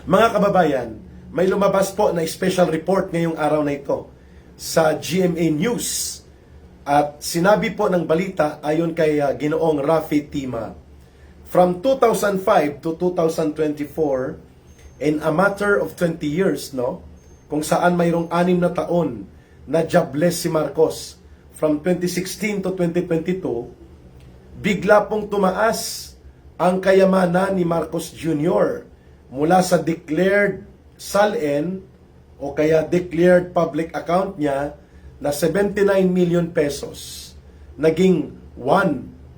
Mga kababayan, may lumabas po na special report ngayong araw na ito sa GMA News. At sinabi po ng balita ayon kay Ginoong Rafi Tima, from 2005 to 2024, in a matter of 20 years, kung saan mayroong 6 na taon na jobless si Marcos, from 2016 to 2022, bigla pong tumaas ang kayamanan ni Marcos Jr. mula sa declared SALN o kaya declared public account niya na 79 million pesos, naging 1.3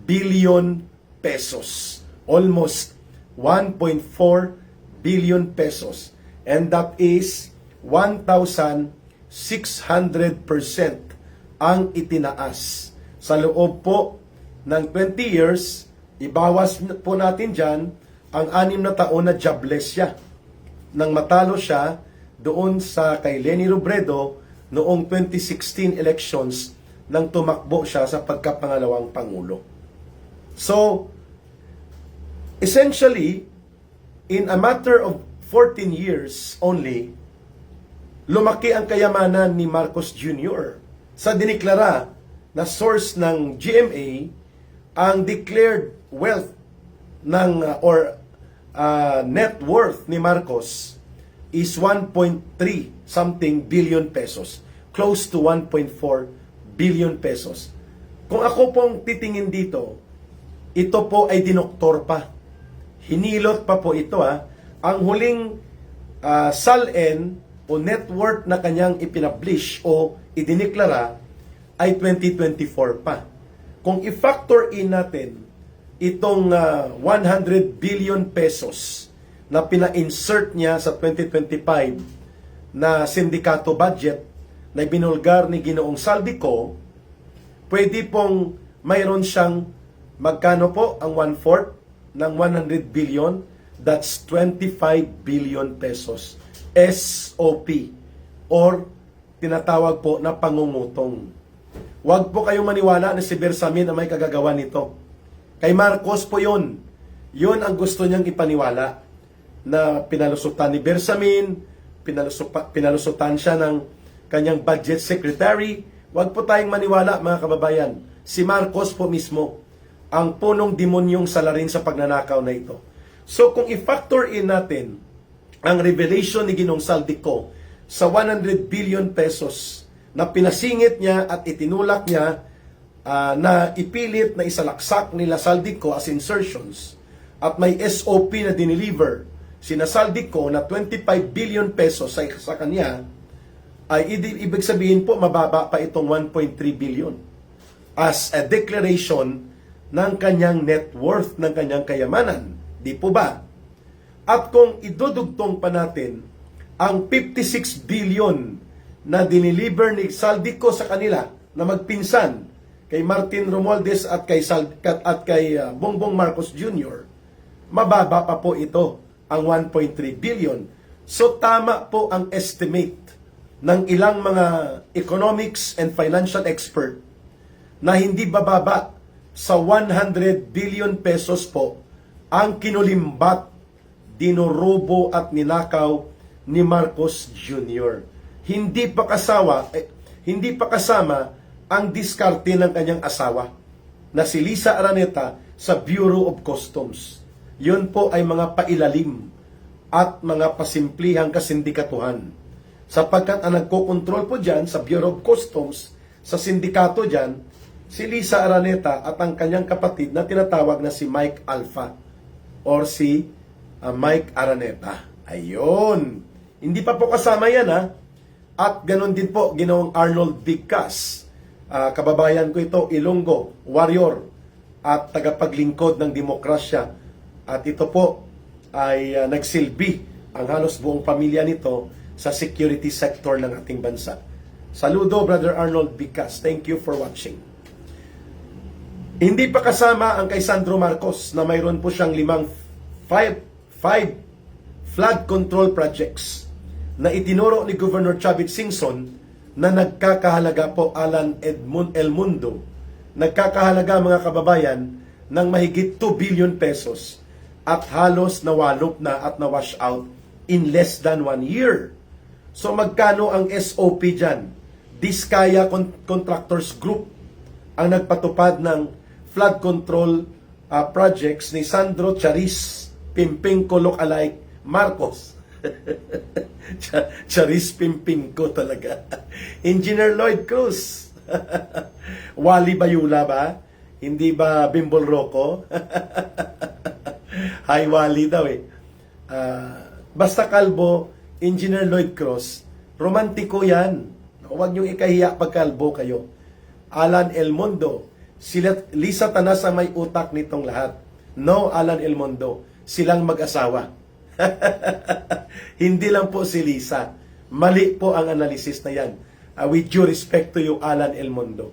billion pesos. Almost 1.4 billion pesos. And that is 1,600% ang itinaas. Sa loob po ng 20 years, ibawas po natin dyan ang 6 na taon na jobless siya nang matalo siya doon sa kay Leni Robredo noong 2016 elections nang tumakbo siya sa pagkapangalawang Pangulo. So, essentially, in a matter of 14 years only, lumaki ang kayamanan ni Marcos Jr. Sa diniklara na source ng GMA, ang declared wealth ng net worth ni Marcos is 1.3 something billion pesos, close to 1.4 billion pesos. Kung ako pong titingin dito, ito po ay dinoktor pa. Hinilot pa po ito Ang huling SALN o net worth na kanyang ipinablish o idiniklara ay 2024 pa. Kung i-factor in natin itong 100 billion pesos na pina-insert niya sa 2025 na sindikato budget na binulgar ni Ginoong Saldico, pwede pong mayroon siyang magkano po ang 1/4 ng 100 billion? That's 25 billion pesos. SOP or tinatawag po na pangungutong. Huwag po kayong maniwala na si Bersamin ang may kagagawa nito. Kay Marcos po yun. Yun ang gusto niyang ipaniwala. Na pinalusutan ni Bersamin, pinalusutan siya ng kanyang budget secretary. Huwag po tayong maniwala, mga kababayan. Si Marcos po mismo ang punong demonyong salarin sa pagnanakaw na ito. So kung i-factor in natin ang revelation ni Ginoong Saldico sa 100 billion pesos na pinasingit niya at itinulak niya na ipilit na isalaksak nila Saldico as insertions at may SOP na dineliver sina Saldico na 25 billion pesos sa kanya, ay ibig sabihin po mababa pa itong 1.3 billion as a declaration ng kanyang net worth, ng kanyang kayamanan. Di po ba? At kung idudugtong pa natin ang 56 billion na dineliver ni Saldico sa kanila na magpinsan kay Martin Romualdez at kay Bongbong Marcos Jr., mababa pa po ito ang 1.3 billion. So tama po ang estimate ng ilang mga economics and financial expert na hindi bababa sa 100 billion pesos po ang kinulimbat, dinurobo at ninakaw ni Marcos Jr. Hindi pa kasama ang diskarte ng kanyang asawa na si Lisa Araneta sa Bureau of Customs. Yun po ay mga pailalim at mga pasimplihang kasindikatuhan. Sapagkat ang nagkokontrol po dyan sa Bureau of Customs, sa sindikato dyan, si Lisa Araneta at ang kanyang kapatid na tinatawag na si Mike Alpha or si Mike Araneta. Ayun. Hindi pa po kasama yan At ganon din po, Ginoong Arnold Bigkas. Kababayan ko ito, Ilonggo, warrior at tagapaglingkod ng demokrasya. At ito po ay nagsilbi ang halos buong pamilya nito sa security sector ng ating bansa. Saludo, Brother Arnold Bigkas. Thank you for watching. Hindi pa kasama ang kay Sandro Marcos na mayroon po siyang 5 flood control projects na itinuro ni Governor Chavit Singson na nagkakahalaga po Alan El Mundo. Nagkakahalaga, mga kababayan, ng mahigit 2 billion pesos at halos nawalop na at na-wash out in less than 1 year. So magkano ang SOP dyan? Diskaya Contractors Group ang nagpatupad ng flood control projects ni Sandro Charis Pimpingko lookalike Marcos. Charis Pimpingko talaga. Engineer Lloyd Cruz. Wally Bayula ba? Hindi ba Bimbol Rocco? Hi Wally daw eh. Basta kalbo, Engineer Lloyd Cruz, romantiko yan. Huwag niyong ikahiya pag kalbo kayo. Alan El Mundo, Lisa Tanasa may utak nitong lahat. No, Alan El Mundo, silang mag-asawa. Hindi lang po si Lisa. Mali po ang analysis na yan. With due respect to you, Alan El Mundo.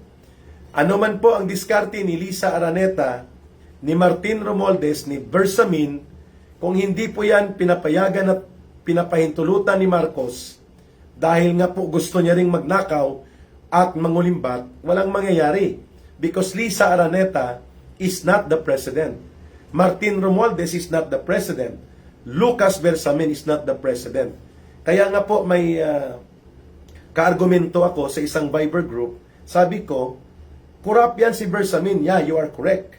Ano man po ang diskarte ni Lisa Araneta, ni Martin Romualdez, ni Bersamin, kung hindi po yan pinapayagan at pinapahintulutan ni Marcos, dahil nga po gusto niya ring magnakaw at mangulimbat, walang mangyayari. Because Lisa Araneta is not the president. Martin Romualdez is not the president. Lucas Bersamin is not the president. Kaya nga po may kaargumento ako sa isang Viber group. Sabi ko, corrupt yan si Bersamin. Yeah, you are correct.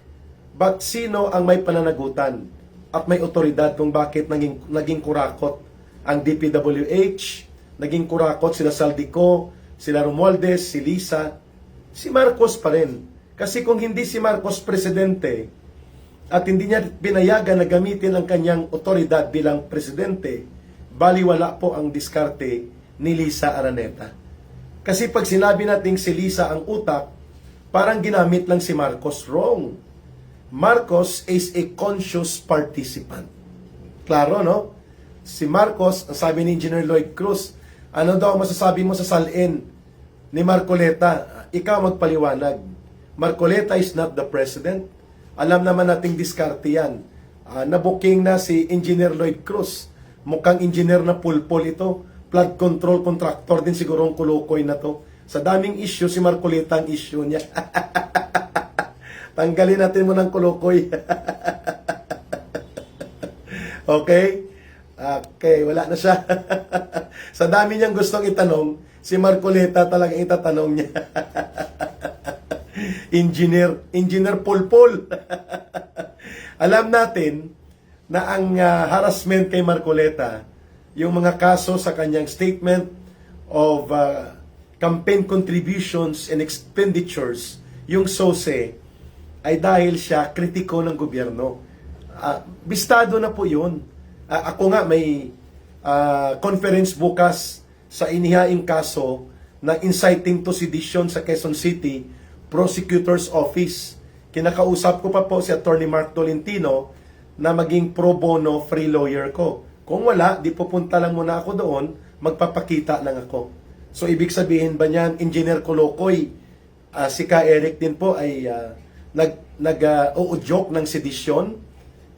But sino ang may pananagutan at may otoridad kung bakit naging kurakot ang DPWH, naging kurakot sila Saldico, sila Romualdez, si Lisa, si Marcos pa rin. Kasi kung hindi si Marcos presidente at hindi niya pinayagan na gamitin ang kanyang otoridad bilang presidente, baliwala po ang diskarte ni Lisa Araneta. Kasi pag sinabi natin si Lisa ang utak, parang ginamit lang si Marcos. Wrong. Marcos is a conscious participant. Klaro, no? Si Marcos, ang sabi ni Engineer Lloyd Cruz, ano daw masasabi mo sa salin ni Marcoleta? Ikaw magpaliwanag. Marcoleta is not the president. Alam naman nating diskarte yan. Nabuking na si Engineer Lloyd Cruz. Mukhang engineer na pulpol ito. Flood control contractor din siguro ang kulukoy na to. Sa daming issue, si Marcoleta ang issue niya. Tanggalin natin mo ng kulukoy. Okay? Okay, wala na siya. Sa dami niyang gustong itanong, si Marcoleta talagang itatanong niya. Engineer Pulpul. Alam natin na ang harassment kay Marcoleta, yung mga kaso sa kanyang statement of campaign contributions and expenditures, yung SOSE, ay dahil siya kritiko ng gobyerno. Bistado na po yun. Ako nga may conference bukas sa inihaing kaso na inciting to sedition sa Quezon City Prosecutor's Office. Kinakausap ko pa po si Attorney Mark Tolentino na maging pro bono free lawyer ko. Kung wala, di pupunta lang muna ako doon, magpapakita lang ako. So ibig sabihin ba niyan, Engineer Kolokoy, si Ka Eric din po ay nag-uudyok ng sedisyon?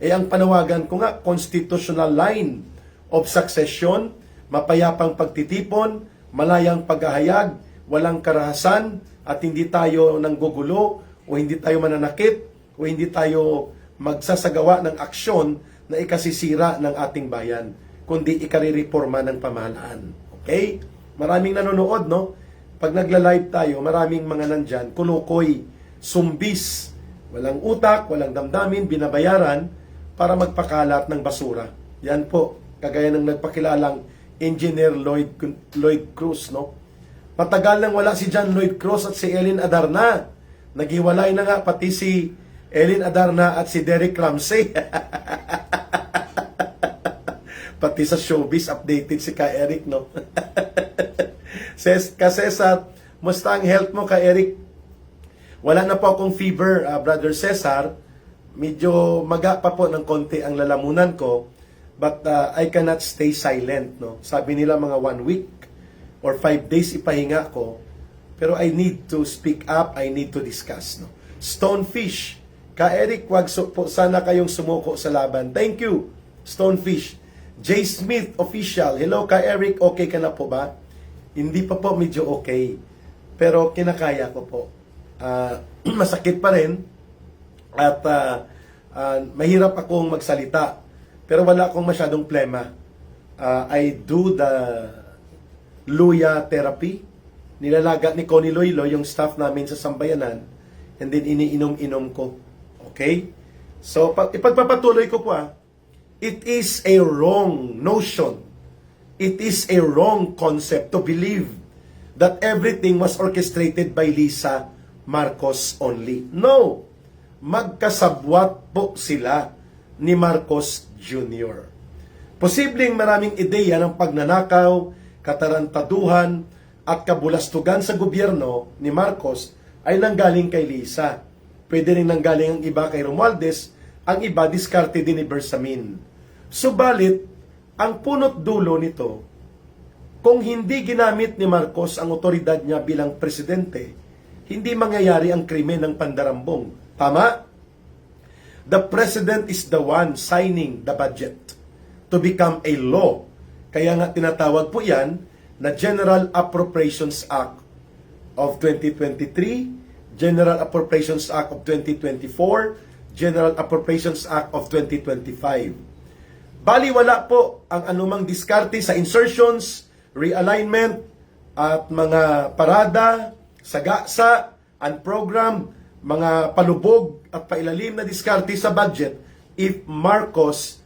Ang panawagan ko nga, constitutional line of succession, mapayapang pagtitipon, malayang paghahayag, walang karahasan, at hindi tayo nanggugulo, o hindi tayo mananakit, o hindi tayo magsasagawa ng aksyon na ikasisira ng ating bayan, kundi ikarireforma ng pamahalaan. Okay? Maraming nanonood, no? Pag nagla-live tayo, maraming mga nandyan, kulukoy, sumbis, walang utak, walang damdamin, binabayaran para magpakalat ng basura. Yan po, kagaya ng nagpakilalang Engineer Lloyd Cruz, no? Matagal nang wala si John Lloyd Cruz at si Ellen Adarna. Naghiwalay na nga pati si Ellen Adarna at si Derek Ramsey. Pati sa showbiz, updated si Ka Eric, no? Ka Cesar, musta ang health mo, Ka Eric? Wala na po akong fever, Brother Cesar. Medyo maga pa po ng konti ang lalamunan ko. But I cannot stay silent, no? Sabi nila mga 1 week or 5 days ipahinga ko. Pero I need to speak up, I need to discuss, no? Stonefish, Ka Eric, wag po sana kayong sumuko sa laban. Thank you, Stonefish. J. Smith Official, hello Ka Eric, okay ka na po ba? Hindi pa po, medyo okay. Pero kinakaya ko po. Masakit pa rin. At mahirap akong magsalita. Pero wala akong masyadong plema. I do the luya therapy. Nilalagat ni Connie Loylo yung staff namin sa Sambayanan, and then iniinom-inom ko. Okay? So, ipagpapatuloy ko po it is a wrong notion. It is a wrong concept to believe that everything was orchestrated by Lisa Marcos only. No! Magkasabwat po sila ni Marcos Jr. Posibleng maraming ideya ng pagnanakaw, katarantaduhan, at kabulastugan sa gobyerno ni Marcos ay nanggaling kay Lisa. Pwede rin nanggaling ang iba kay Romualdez, ang iba diskarte din ni Bersamin. Subalit, ang punot dulo nito, kung hindi ginamit ni Marcos ang otoridad niya bilang presidente, hindi mangyayari ang krimen ng pandarambong. Tama? The president is the one signing the budget to become a law. Kaya nga tinatawag po yan na General Appropriations Act of 2023, General Appropriations Act of 2024, General Appropriations Act of 2025. Baliwala po ang anumang diskarte sa insertions, realignment, at mga parada, sagasa, unprogram, mga palubog at pailalim na diskarte sa budget if Marcos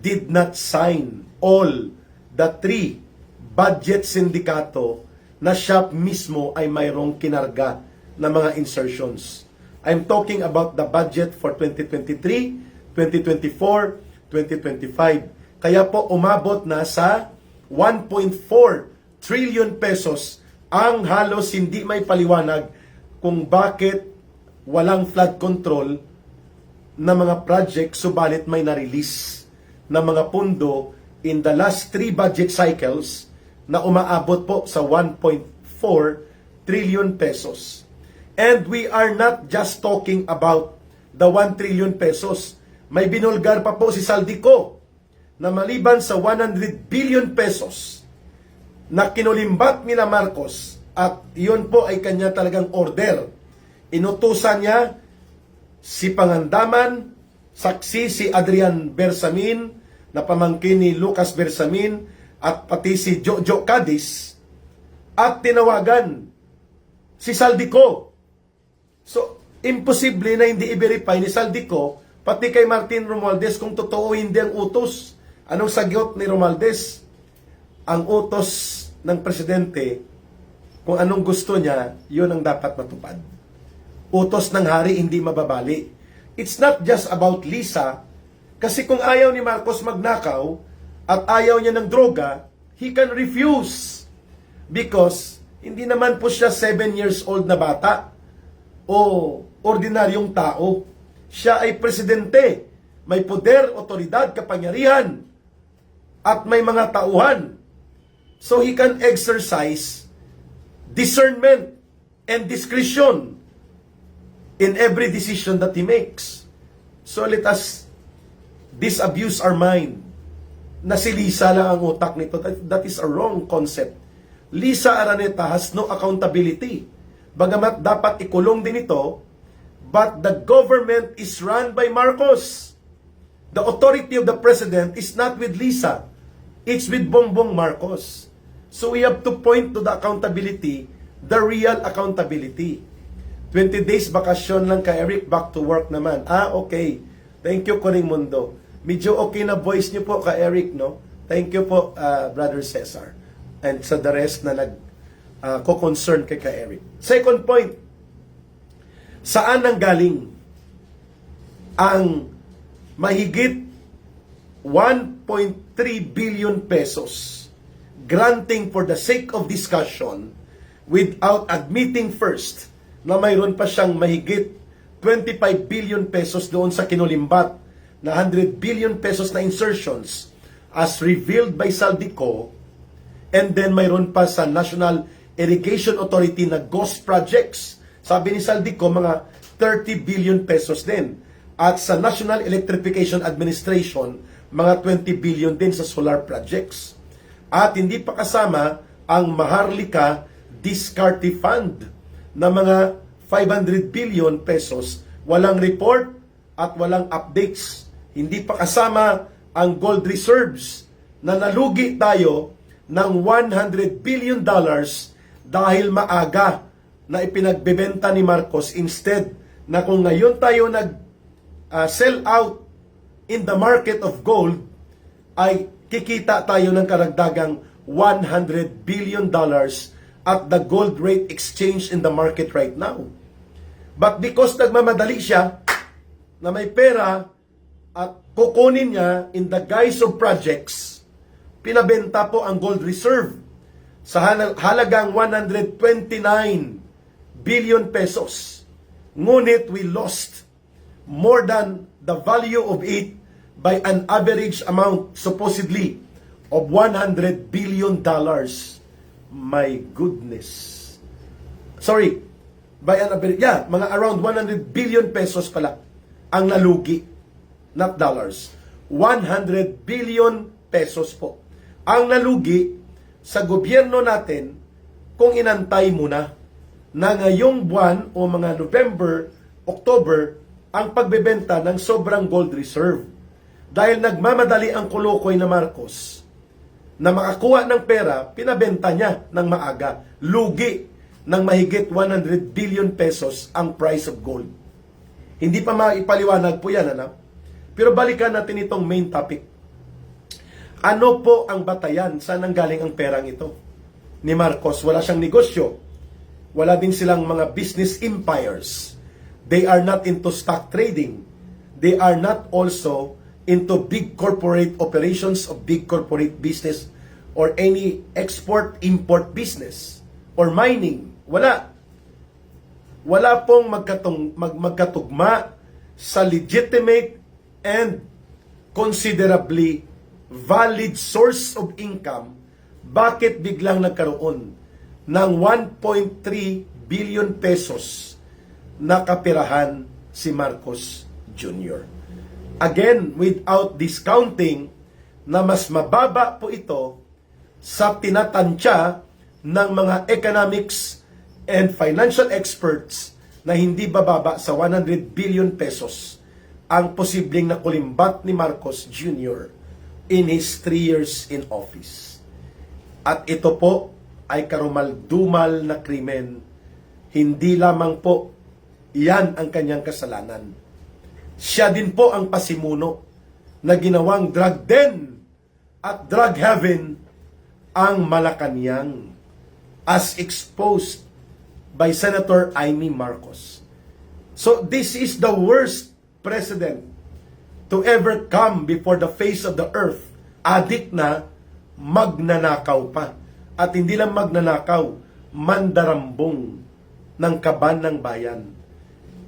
did not sign all the 3 budget sindikato na siya mismo ay mayroong kinarga na mga insertions. I'm talking about the budget for 2023, 2024, 2025. Kaya po umabot na sa 1.4 trillion pesos ang halos hindi may paliwanag kung bakit walang flood control na mga project subalit may na-release na mga pundo in the last 3 budget cycles na umaabot po sa 1.4 trillion pesos. And we are not just talking about the 1 trillion pesos. May binulgar pa po si Saldico na maliban sa 100 billion pesos na kinulimbat nila Marcos, at yun po ay kanya talagang order. Inutusan niya si Pangandaman, saksi si Adrian Bersamin, na pamangkin ni Lucas Bersamin, at pati si Jojo Cadiz, at tinawagan si Saldico. So, imposible na hindi i-verify ni Saldico, pati kay Martin Romualdez, kung totoo hindi ang utos. Anong sagot ni Romualdez? Ang utos ng presidente, kung anong gusto niya, yun ang dapat matupad. Utos ng hari hindi mababali. It's not just about Lisa, kasi kung ayaw ni Marcos magnakaw at ayaw niya ng droga, he can refuse. Because hindi naman po siya 7 years old na bata o ordinaryong tao. Siya ay presidente, may poder, otoridad, kapangyarihan, at may mga tauhan. So he can exercise discernment and discretion in every decision that he makes. So let us disabuse our mind na si Lisa lang ang utak nito. That is a wrong concept. Lisa Araneta has no accountability. Bagamat dapat ikulong din ito, but the government is run by Marcos. The authority of the president is not with Lisa. It's with Bongbong Marcos. So we have to point to the accountability, the real accountability. 20 days bakasyon lang kay Eric, back to work naman. Okay. Thank you, Coring Mundo. Medyo okay na voice niyo po kay Eric, no? Thank you po, Brother Cesar. And sa the rest na ko-concern kay Eric. Second point, saan nanggaling ang mahigit 1.3 billion pesos granting for the sake of discussion without admitting first na mayroon pa siyang mahigit 25 billion pesos doon sa kinulimbat na 100 billion pesos na insertions as revealed by Saldico, and then mayroon pa sa National Irrigation Authority na ghost projects. Sabi ni Saldico, mga 30 billion pesos din. At sa National Electrification Administration, mga 20 billion din sa solar projects. At hindi pa kasama ang Maharlika Discarte Fund na mga 500 billion pesos. Walang report, at walang updates. Hindi pa kasama ang gold reserves na nalugi tayo ng $100 billion dahil maaga na ipinagbebenta ni Marcos, instead na kung ngayon tayo sell out in the market of gold, ay kikita tayo ng karagdagang $100 billion at the gold rate exchange in the market right now. But because nagmamadali siya na may pera at kukunin niya in the guise of projects, pinabenta po ang gold reserve sa halagang 129 billion pesos. Ngunit we lost more than the value of it by an average amount supposedly of $100 billion. My goodness. Sorry, by an average, mga around 100 billion pesos pala ang nalugi, not dollars. 100 billion pesos po ang nalugi sa gobyerno natin kung inantay muna na ngayong buwan o mga November, October ang pagbebenta ng sobrang gold reserve. Dahil nagmamadali ang kulukoy na Marcos na makakuha ng pera, pinabenta niya ng maaga. Lugi ng mahigit 100 billion pesos ang price of gold. Hindi pa maipaliwanag po yan, ano? Pero balikan natin itong main topic. Ano po ang batayan? Saan ang galing ang perang ito ni Marcos? Wala siyang negosyo. Wala din silang mga business empires. They are not into stock trading. They are not also into big corporate operations of big corporate business or any export-import business or mining. Wala. Wala pong magkatugma sa legitimate and considerably valid source of income. Bakit biglang nagkaroon ng 1.3 billion pesos na kapirahan si Marcos Jr.? Again, without discounting na mas mababa po ito sa tinatantya ng mga economics and financial experts na hindi bababa sa 100 billion pesos ang posibleng nakulimbat ni Marcos Jr. in his 3 years in office. At ito po ay karumal-dumal na krimen. Hindi lamang po iyan ang kanyang kasalanan. Siya din po ang pasimuno na ginawang drug den at drug heaven ang Malacanang, as exposed by Senator Amy Marcos. So this is the worst president to ever come before the face of the earth. Adik na, magnanakaw pa. At hindi lang magnanakaw, mandarambong ng kaban ng bayan.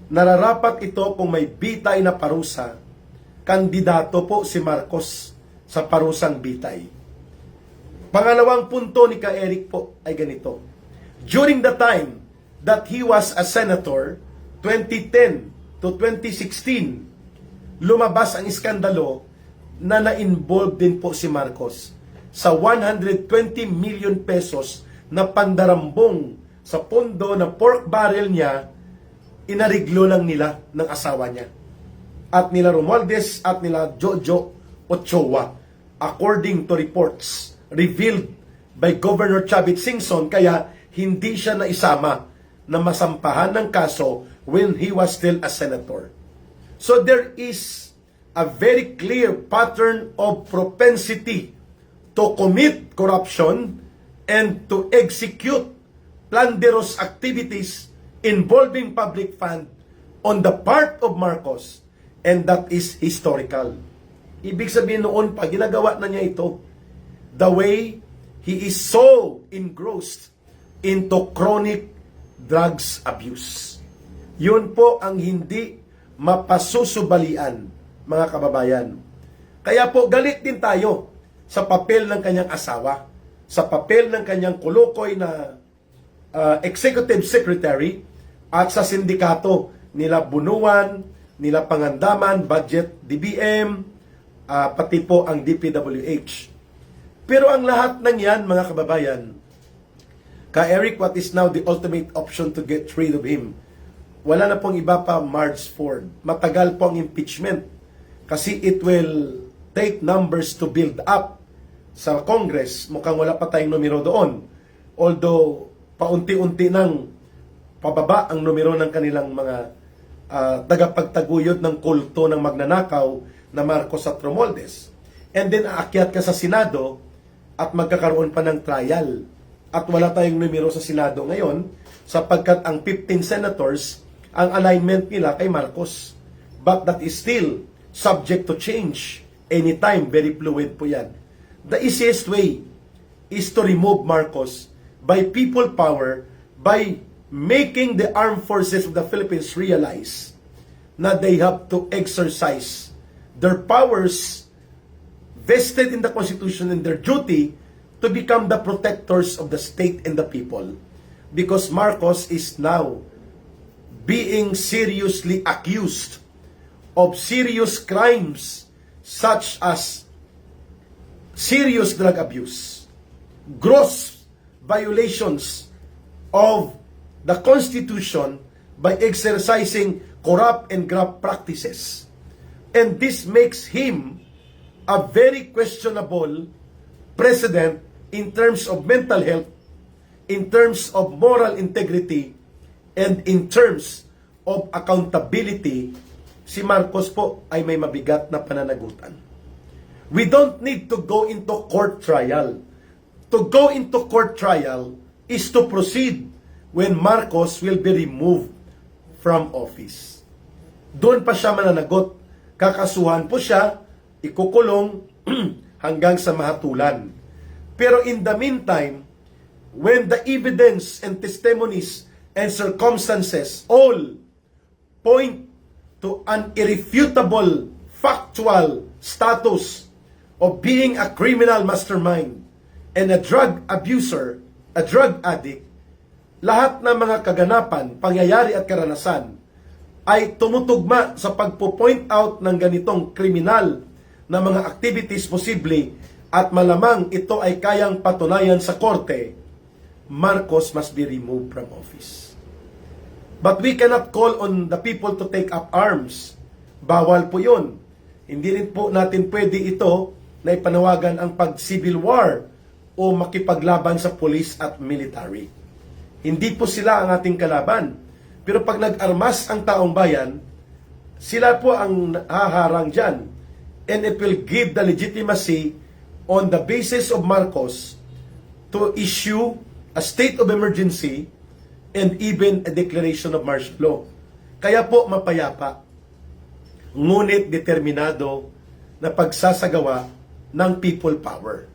Nararapat ito kung may bitay na parusa. Kandidato po si Marcos sa parusang bitay. Pangalawang punto ni Ka Eric po ay ganito. During the time that he was a senator, 2010 to 2016, lumabas ang iskandalo na na-involve din po si Marcos sa 120 million pesos na pandarambong sa pondo na pork barrel niya. Inariglo lang nila ng asawa niya at nila Romualdez at nila Jojo Ochoa, according to reports revealed by Governor Chavit Singson. Kaya hindi siya naisama na masampahan ng kaso when he was still a senator. So there is a very clear pattern of propensity to commit corruption and to execute slanderous activities involving public fund on the part of Marcos, and that is historical. Ibig sabihin noon pa, ginagawa na niya ito. The way he is so engrossed into chronic drugs abuse. Yun po ang hindi mapasusubalian, mga kababayan. Kaya po galit din tayo sa papel ng kanyang asawa, sa papel ng kanyang kulukoy na executive secretary at sa sindikato nila Bunuan, nila Pangandaman, Budget, DBM, pati po ang DPWH. Pero ang lahat ng yan, mga kababayan, Ka Eric, what is now the ultimate option to get rid of him? wala na pong iba pa March 4. Matagal po ang impeachment kasi it will take numbers to build up sa Congress. Mukhang wala pa tayong numero doon. Although, paunti-unti nang pababa ang numero ng kanilang mga tagapagtaguyod ng kulto ng magnanakaw na Marcos at Romualdez. And then, aakyat ka sa Senado at magkakaroon pa ng trial. At wala tayong numero sa Senado ngayon sapagkat ang 15 senators, ang alignment nila kay Marcos. But that is still subject to change anytime. Very fluid po yan. The easiest way is to remove Marcos by people power, by making the armed forces of the Philippines realize na they have to exercise their powers vested in the Constitution and their duty to become the protectors of the state and the people. Because Marcos is now being seriously accused of serious crimes such as serious drug abuse, gross violations of the Constitution by exercising corrupt and graft practices. And this makes him a very questionable president in terms of mental health, in terms of moral integrity, and in terms of accountability. Si Marcos po ay may mabigat na pananagutan. We don't need to go into court trial. To go into court trial is to proceed when Marcos will be removed from office. Doon pa siya mananagot. Kakasuhan po siya, ikukulong hanggang sa mahatulan. Pero in the meantime, when the evidence and testimonies and circumstances all point to an irrefutable factual status of being a criminal mastermind and a drug abuser, a drug addict, lahat ng mga kaganapan, pangyayari at karanasan ay tumutugma sa pagpo-point out ng ganitong kriminal na mga activities posible at malamang ito ay kayang patunayan sa korte. Marcos must be removed from office. But we cannot call on the people to take up arms. Bawal po yun. Hindi rin po natin pwede ito na ipanawagan ang pag-civil war o makipaglaban sa police at military. Hindi po sila ang ating kalaban. Pero pag nag-armas ang taong bayan, sila po ang haharang dyan. And it will give the legitimacy on the basis of Marcos to issue a state of emergency and even a declaration of martial law. Kaya po mapayapa, ngunit determinado na pagsasagawa ng people power.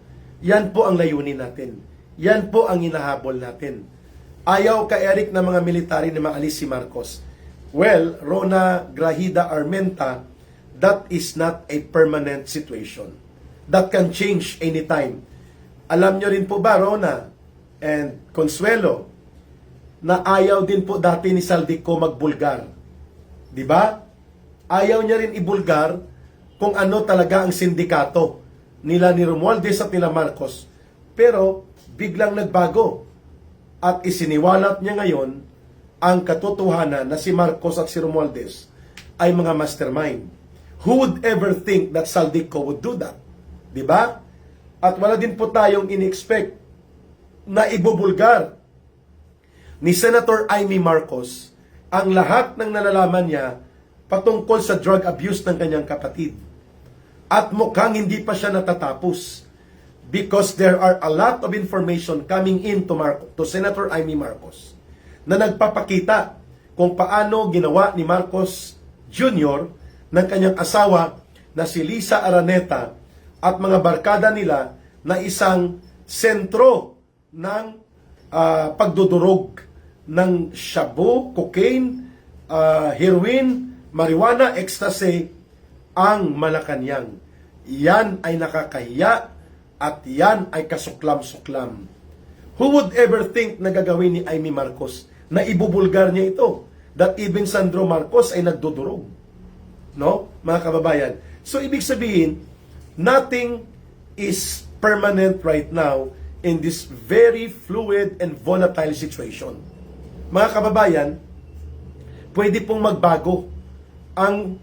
Yan po ang layunin natin. Yan po ang hinahabol natin. Ayaw ka, Eric, ng mga military na maalis si Marcos. Well, Rona Grahida Armenta, that is not a permanent situation. That can change anytime. Alam nyo rin po ba, Rona and Consuelo, na ayaw din po dati ni Saldico magbulgar. Di ba? Ayaw niya rin ibulgar kung ano talaga ang sindikato nila ni Romualdez at nila Marcos. Pero biglang nagbago at isiniwalat niya ngayon ang katotohanan na si Marcos at si Romualdez ay mga mastermind. Who would ever think that Saldico would do that? Di ba? At wala din po tayong in-expect na ibubulgar ni Senator Amy Marcos ang lahat ng nalalaman niya patungkol sa drug abuse ng kanyang kapatid. At mukhang hindi pa siya natatapos because there are a lot of information coming in to Senator Amy Marcos na nagpapakita kung paano ginawa ni Marcos Jr. ng kanyang asawa na si Lisa Araneta at mga barkada nila na isang sentro ng pagdudurog ng shabu, cocaine, heroin, marijuana, ecstasy, ang Malacanang. Yan ay nakakahiya at yan ay kasuklam-suklam. Who would ever think na gagawin ni Amy Marcos na ibubulgar niya ito? That even Sandro Marcos ay nagdudurog. No? Mga kababayan. So, ibig sabihin, nothing is permanent right now in this very fluid and volatile situation. Mga kababayan, pwede pong magbago ang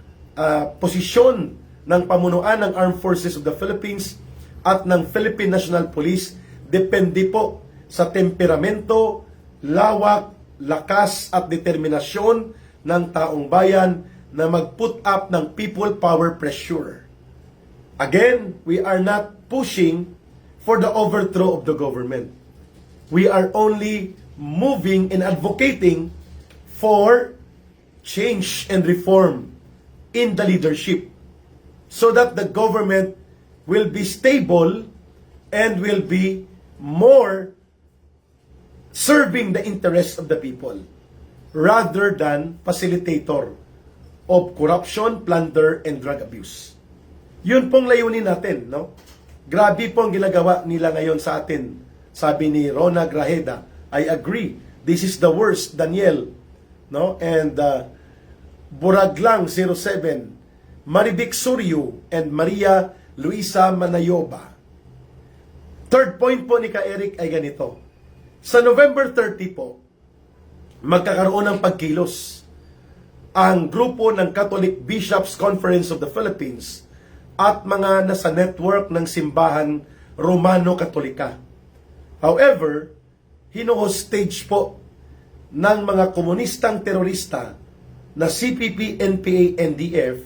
posisyon ng pamunuan ng Armed Forces of the Philippines at ng Philippine National Police. Depende po sa temperamento, lawak, lakas at determinasyon ng taong bayan na mag-put up ng people power pressure. Again, we are not pushing for the overthrow of the government. We are only moving and advocating for change and reform in the leadership so that the government will be stable and will be more serving the interests of the people rather than facilitator of corruption, plunder, and drug abuse. Yun pong layunin natin, no? Grabe pong ginagawa nila ngayon sa atin. Sabi ni Rona Grajeda, I agree. This is the worst, Daniel. No? And Buraglang 07, Maribik Suryo, and Maria Luisa Manayoba. Third point po ni Ka-Eric ay ganito. Sa November 30 po, magkakaroon ng pagkilos ang grupo ng Catholic Bishops Conference of the Philippines at mga nasa network ng simbahan Romano-Katolika. However, hino-hostage po ng mga komunistang terorista na CPP, NPA, NDF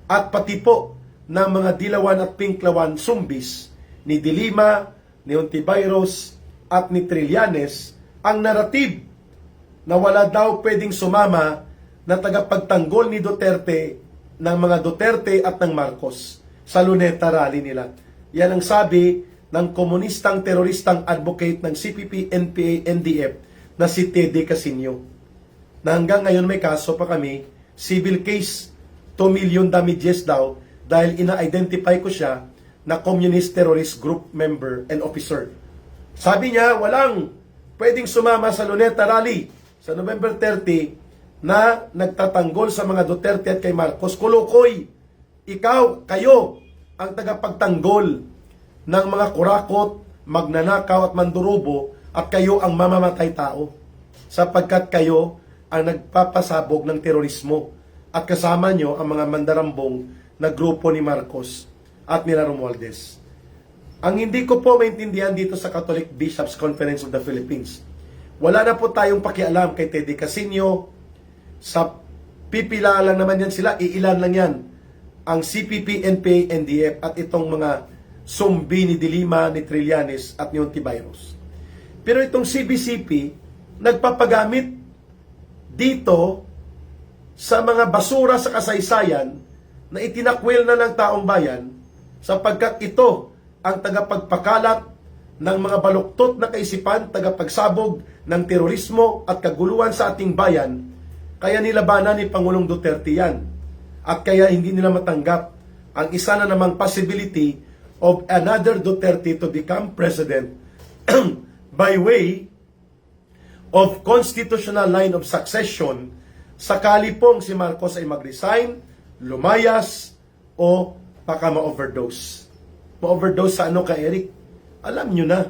at pati po ng mga Dilawan at Pinklawan Zumbis ni Dilima, ni Hontiveros at ni Trillanes ang narrative na wala daw pwedeng sumama na tagapagtanggol ni Duterte ng mga Duterte at ng Marcos sa Luneta rally nila. Yan ang sabi ng komunistang teroristang advocate ng CPP, NPA, NDF na si Tede Casino. Na hanggang ngayon may kaso pa kami, civil case, 2 million damages daw dahil ina-identify ko siya na communist terrorist group member and officer. Sabi niya, walang pwedeng sumama sa Luneta rally sa November 30 na nagtatanggol sa mga Duterte at kay Marcos. Kulukoy, ikaw, kayo, ang tagapagtanggol ng mga kurakot, magnanakaw at mandurubo at kayo ang mamamatay tao sapagkat kayo ang nagpapasabog ng terorismo at kasama nyo ang mga mandarambong na grupo ni Marcos at nila Romualdez. Ang hindi ko po maintindihan dito sa Catholic Bishops Conference of the Philippines, wala na po tayong pakialam kay Tede Casino. Sa pipila lang naman yan sila, iilan lang yan ang CPP, NPA, NDF at itong mga zombie ni Dilima, ni Trillanes at ni Hontiveros. Pero itong CBCP nagpapagamit dito sa mga basura sa kasaysayan na itinakwil na ng taong bayan sapagkat ito ang tagapagpakalat ng mga baluktot na kaisipan, tagapagsabog ng terorismo at kaguluhan sa ating bayan. Kaya nilabanan ni Pangulong Duterte yan. At kaya hindi nila matanggap ang isa na namang possibility of another Duterte to become president by way of constitutional line of succession sakali pong si Marcos ay mag-resign, lumayas, o baka ma-overdose. Ma-overdose sa ano ka, Eric? Alam nyo na,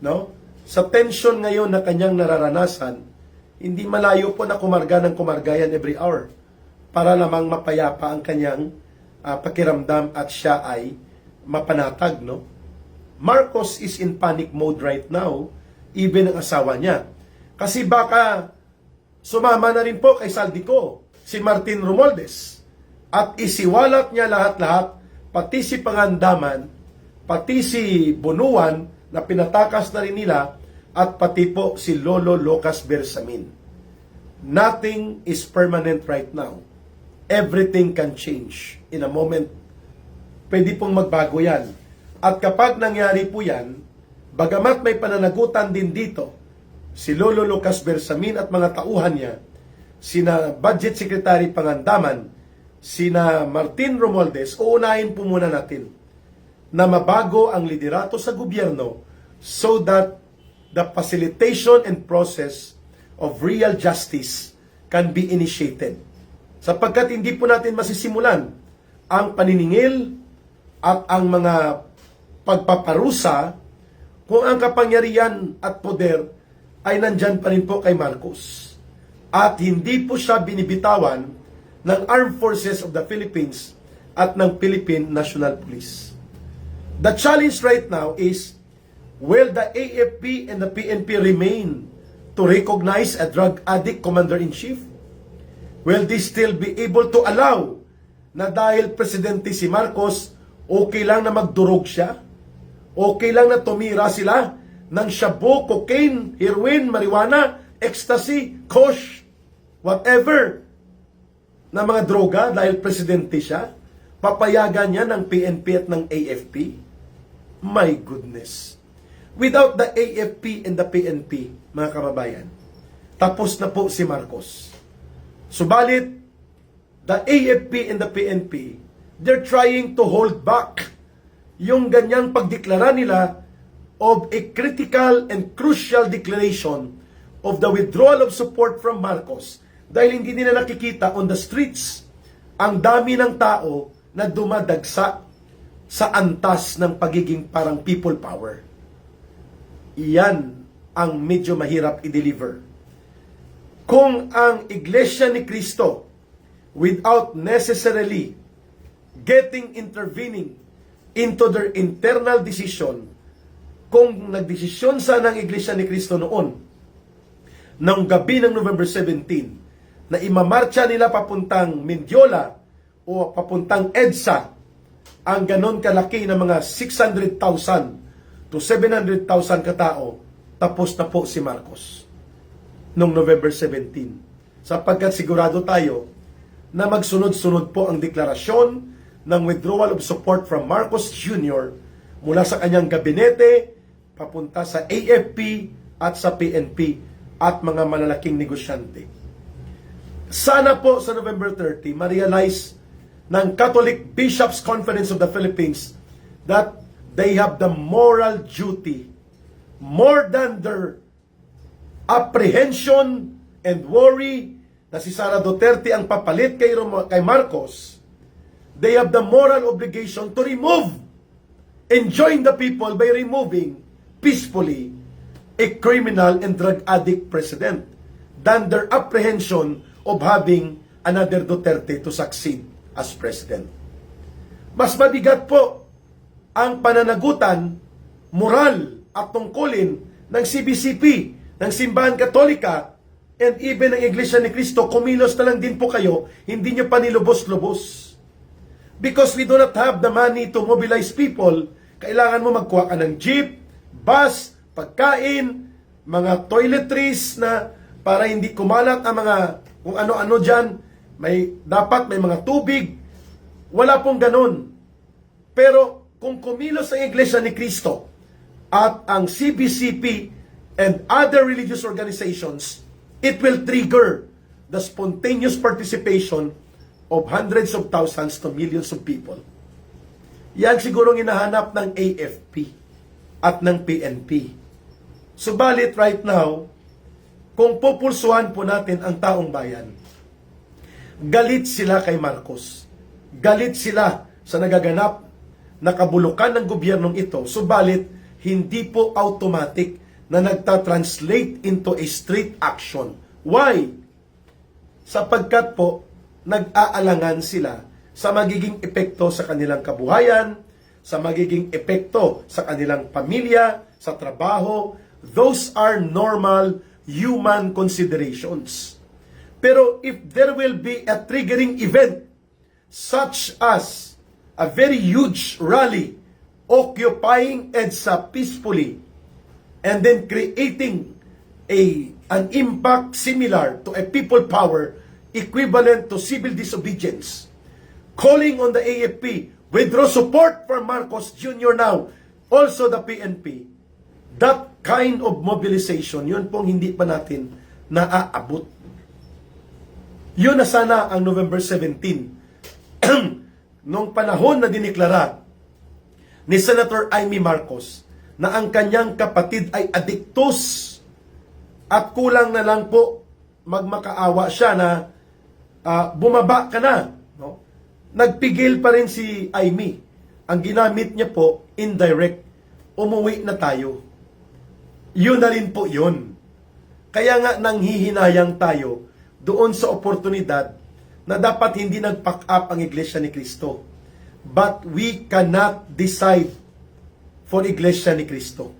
no? Sa tension ngayon na kanyang nararanasan, hindi malayo po na kumarga ng kumargayan every hour para lamang mapayapa ang kanyang pakiramdam at siya ay mapanatag, no? Marcos is in panic mode right now, even ang asawa niya. Kasi baka sumama na rin po kay Saldico si Martin Romualdez at isiwalat niya lahat-lahat, pati si Pangandaman, pati si Bunuan na pinatakas na rin nila, at pati po si Lolo Lucas Bersamin. Nothing is permanent right now. Everything can change in a moment. Pwede pong magbago yan. At kapag nangyari po yan, bagamat may pananagutan din dito, si Lolo Lucas Bersamin at mga tauhan niya, sina Budget Secretary Pangandaman, sina Martin Romualdez, uunahin po muna natin na mabago ang liderato sa gobyerno so that the facilitation and process of real justice can be initiated. Sapagkat hindi po natin masisimulan ang paniningil at ang mga pagpaparusa kung ang kapangyarihan at poder ay nandyan pa rin po kay Marcos. at hindi po siya binibitawan ng Armed Forces of the Philippines at ng Philippine National Police. The challenge right now is, will the AFP and the PNP remain to recognize a drug addict commander-in-chief? Will they still be able to allow na dahil presidente si Marcos, okay lang na magdurog siya? Okay lang na tumira sila ng shabu, cocaine, heroin, marijuana, ecstasy, kosh, whatever na mga droga dahil presidente siya? Papayagan niya ng PNP at ng AFP? My goodness. Without the AFP and the PNP, mga kababayan, tapos na po si Marcos. Subalit, the AFP and the PNP, they're trying to hold back yung ganyang pagdeklara nila of a critical and crucial declaration of the withdrawal of support from Marcos dahil hindi nila nakikita on the streets ang dami ng tao na dumadagsa sa antas ng pagiging parang people power. Iyan ang medyo mahirap i-deliver. Kung ang Iglesia ni Cristo, without necessarily intervening into their internal decision, kung nagdesisyon sana ang Iglesia ni Cristo noon, ng gabi ng November 17, na imamarcha nila papuntang Mendiola o papuntang EDSA, ang ganon kalaki na mga 600,000 to 700,000 katao, tapos na po si Marcos noong November 17. Sapagkat sigurado tayo na magsunod-sunod po ang deklarasyon ng withdrawal of support from Marcos Jr. mula sa kanyang gabinete papunta sa AFP at sa PNP at mga malalaking negosyante. Sana po sa November 30, ma-realize ng Catholic Bishops' Conference of the Philippines that they have the moral duty, more than their apprehension and worry na si Sara Duterte ang papalit kay Marcos. They have the moral obligation to remove and join the people by removing peacefully a criminal and drug addict president than their apprehension of having another Duterte to succeed as president. Mas mabigat po ang pananagutan, moral at tungkulin ng CBCP, ng Simbahan Katolika, and even ng Iglesia ni Cristo. Kumilos na lang din po kayo, hindi nyo pa nilubos-lubos. Because we do not have the money to mobilize people, kailangan mo magkuha ka ng jeep, bus, pagkain, mga toiletries na para hindi kumalat ang mga kung ano-ano dyan, dapat may mga tubig. Wala pong ganun. Pero kung kumilos ang Iglesia ni Cristo at ang CBCP and other religious organizations, it will trigger the spontaneous participation of hundreds of thousands to millions of people. Yan siguro hinahanap ng AFP at ng PNP. Subalit right now, kung pupulsuhan po natin ang taong bayan, galit sila kay Marcos. Galit sila sa nagaganap na kabulukan ng gobyernong ito. Subalit, hindi po automatic na nagta-translate into a street action. Why? Sapagkat po, nag-aalangan sila sa magiging epekto sa kanilang kabuhayan, sa magiging epekto sa kanilang pamilya, sa trabaho. Those are normal human considerations. Pero if there will be a triggering event, such as a very huge rally occupying EDSA peacefully, and then creating an impact similar to a people power equivalent to civil disobedience, calling on the AFP, withdraw support for Marcos Jr. now, also the PNP, that kind of mobilization, yun pong hindi pa natin naaabot. Yun na sana ang November 17. Nung panahon na diniklara ni Senator Amy Marcos na ang kanyang kapatid ay adiktos at kulang na lang po magmakaawa siya na bumaba ka na. No? Nagpigil pa rin si Amy. Ang ginamit niya po, indirect, umuwi na tayo. Yun na rin po yun. Kaya nga nanghihinayang tayo doon sa oportunidad na dapat hindi nag-pack up ang Iglesia ni Cristo. But we cannot decide for Iglesia ni Cristo.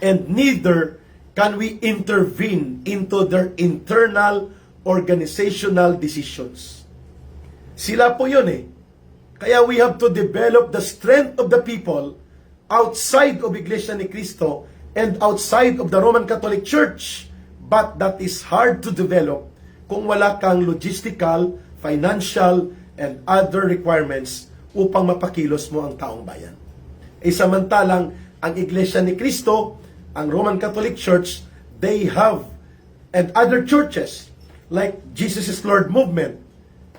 And neither can we intervene into their internal organizational decisions. Sila po yun eh. Kaya we have to develop the strength of the people outside of Iglesia ni Cristo and outside of the Roman Catholic Church. But that is hard to develop kung wala kang logistical, financial, and other requirements upang mapakilos mo ang taong bayan. Samantalang ang Iglesia ni Cristo, ang Roman Catholic Church, they have, and other churches like Jesus is Lord Movement,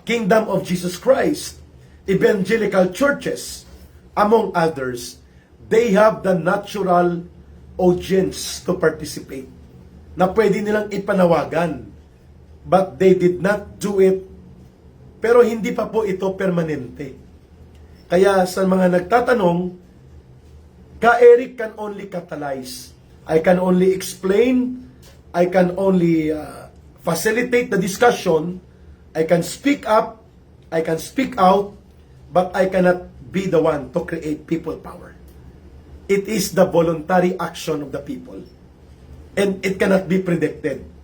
Kingdom of Jesus Christ, evangelical churches, among others, they have the natural audience to participate na pwede nilang ipanawagan. But they did not do it. Pero hindi pa po ito permanente. Kaya sa mga nagtatanong, Ka-Eric can only catalyze. I can only explain. I can only facilitate the discussion. I can speak up. I can speak out. But I cannot be the one to create people power. It is the voluntary action of the people. And it cannot be predicted.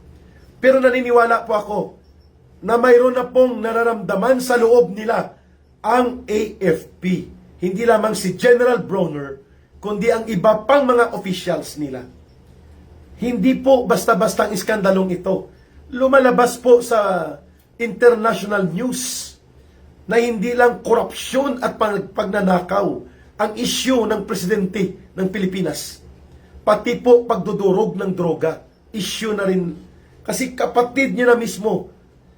Pero naniniwala po ako na mayroon na pong nararamdaman sa loob nila ang AFP. Hindi lamang si General Bronner, kundi ang iba pang mga officials nila. Hindi po basta-basta ang iskandalong ito. Lumalabas po sa international news na hindi lang korupsyon at pagnanakaw ang issue ng presidente ng Pilipinas. Pati po pagdudurog ng droga, issue na rin. Kasi kapatid niya na mismo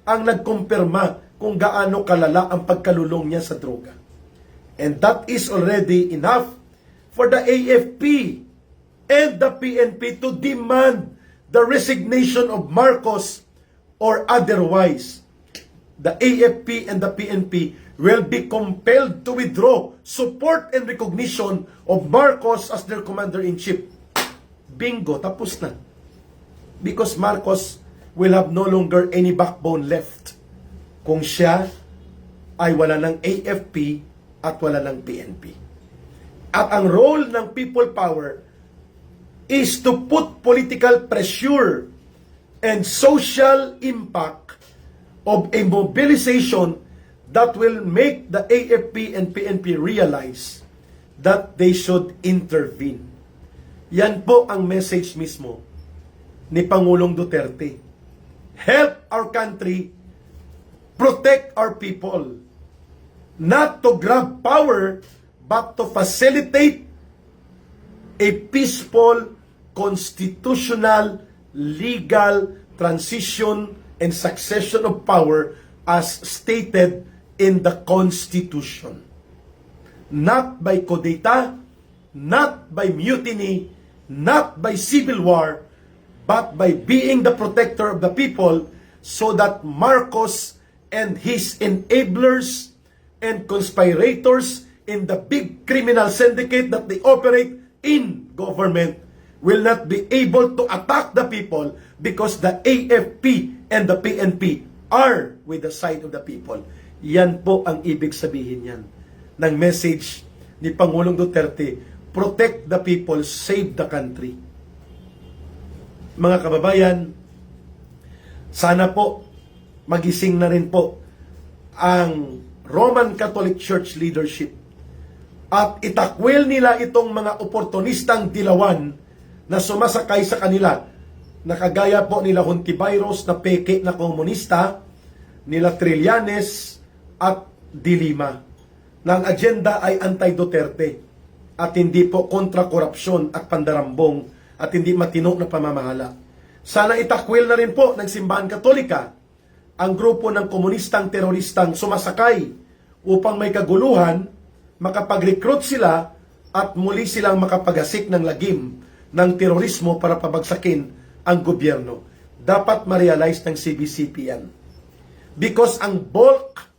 ang nagkumpirma kung gaano kalala ang pagkalulong niya sa droga. And that is already enough for the AFP and the PNP to demand the resignation of Marcos, or otherwise the AFP and the PNP will be compelled to withdraw support and recognition of Marcos as their commander-in-chief. Bingo, tapos na. Because Marcos will have no longer any backbone left kung siya ay wala ng AFP at wala ng PNP. At ang role ng people power is to put political pressure and social impact of a mobilization that will make the AFP and PNP realize that they should intervene. Yan po ang message mismo ni Pangulong Duterte. Help our country, protect our people, not to grab power, but to facilitate a peaceful, constitutional, legal transition and succession of power as stated in the Constitution. Not by kudeta, not by mutiny, not by civil war, but by being the protector of the people, so that Marcos and his enablers and conspirators in the big criminal syndicate that they operate in government will not be able to attack the people, because the AFP and the PNP are with the side of the people. Yan po ang ibig sabihin yan ng message ni Pangulong Duterte: protect the people, save the country. Mga kababayan, sana po magising na rin po ang Roman Catholic Church leadership at itakwil nila itong mga oportunistang dilawan na sumasakay sa kanila, na kagaya po nila Hontiveros na peke na komunista, nila Trillanes at Dilima, na ang agenda ay anti-Duterte at hindi po kontra korupsyon at pandarambong at hindi matino na pamamahala. Sana itakwil na rin po ng Simbahan Katolika ang grupo ng komunistang teroristang sumasakay upang may kaguluhan, makapag-recruit sila at muli silang makapagasik ng lagim ng terorismo para pabagsakin ang gobyerno. Dapat ma-realize ng CBCP yan. Because ang bulk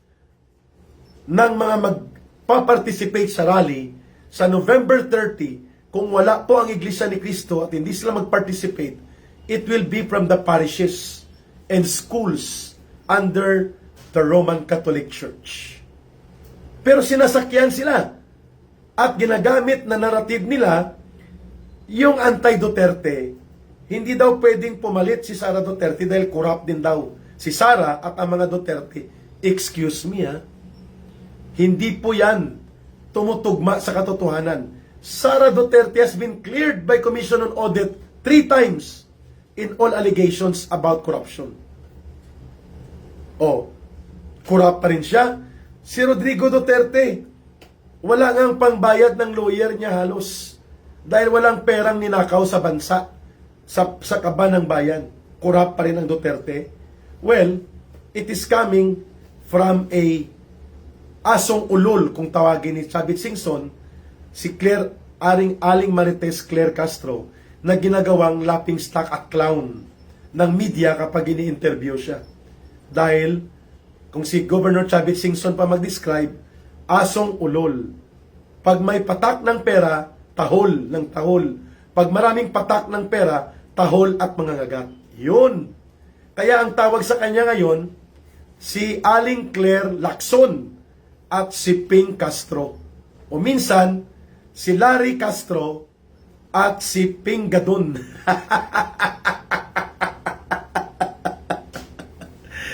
ng mga magpa-participate sa rally sa November 30, kung wala po ang Iglesia ni Cristo at hindi sila mag-participate, it will be from the parishes and schools under the Roman Catholic Church. Pero sinasakyan sila at ginagamit na narrative nila yung anti-Duterte. Hindi daw pwedeng pumalit si Sara Duterte dahil corrupt din daw si Sara at ang mga Duterte. Excuse me ha, hindi po yan tumutugma sa katotohanan. Sara Duterte has been cleared by Commission on Audit 3 times in all allegations about corruption. Corrupt pa rin siya. Si Rodrigo Duterte, wala ngang pangbayad ng lawyer niya halos dahil walang perang ninakaw sa bansa, sa kaban ng bayan. Corrupt pa rin ang Duterte. Well, it is coming from a asong ulol, kung tawagin ni Chavit Singson, si Aling Marites Claire Castro, na ginagawang laughingstock at clown ng media kapag ini-interview siya. Dahil, kung si Governor Chavit Singson pa mag-describe, asong ulol. Pag may patak ng pera, tahol ng tahol. Pag maraming patak ng pera, tahol at mangangagat. Yun. Kaya ang tawag sa kanya ngayon, si Aling Claire Lacson at si Ping Castro. O minsan, si Larry Castro at si Ping Gadon.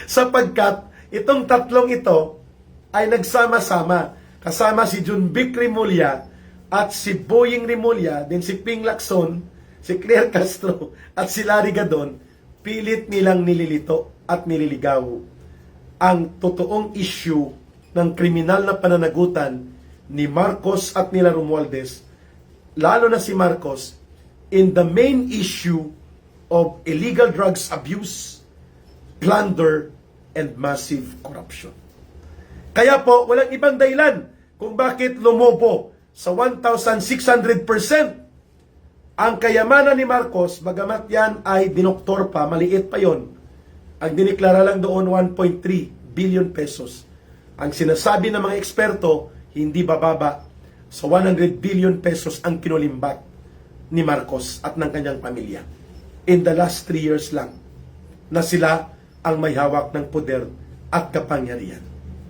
Sapagkat itong tatlong ito ay nagsama-sama. Kasama si Junvic Rimulya at si Boying Rimulya, din si Ping Lacson, si Claire Castro at si Larry Gadon, pilit nilang nililito at nililigaw ang totoong issue ng kriminal na pananagutan ni Marcos at nila Romualdez, lalo na si Marcos, in the main issue of illegal drugs abuse, plunder, and massive corruption. Kaya po, walang ibang dahilan kung bakit lumobo sa 1,600% ang kayamanan ni Marcos, bagamat yan ay dinoktor pa, maliit pa yon. Ang diniklara lang doon 1.3 billion pesos. Ang sinasabi ng mga eksperto, hindi bababa sa 100 billion pesos ang kinulimbat ni Marcos at ng kanyang pamilya. In the last 3 years lang na sila ang may hawak ng poder at kapangyarihan.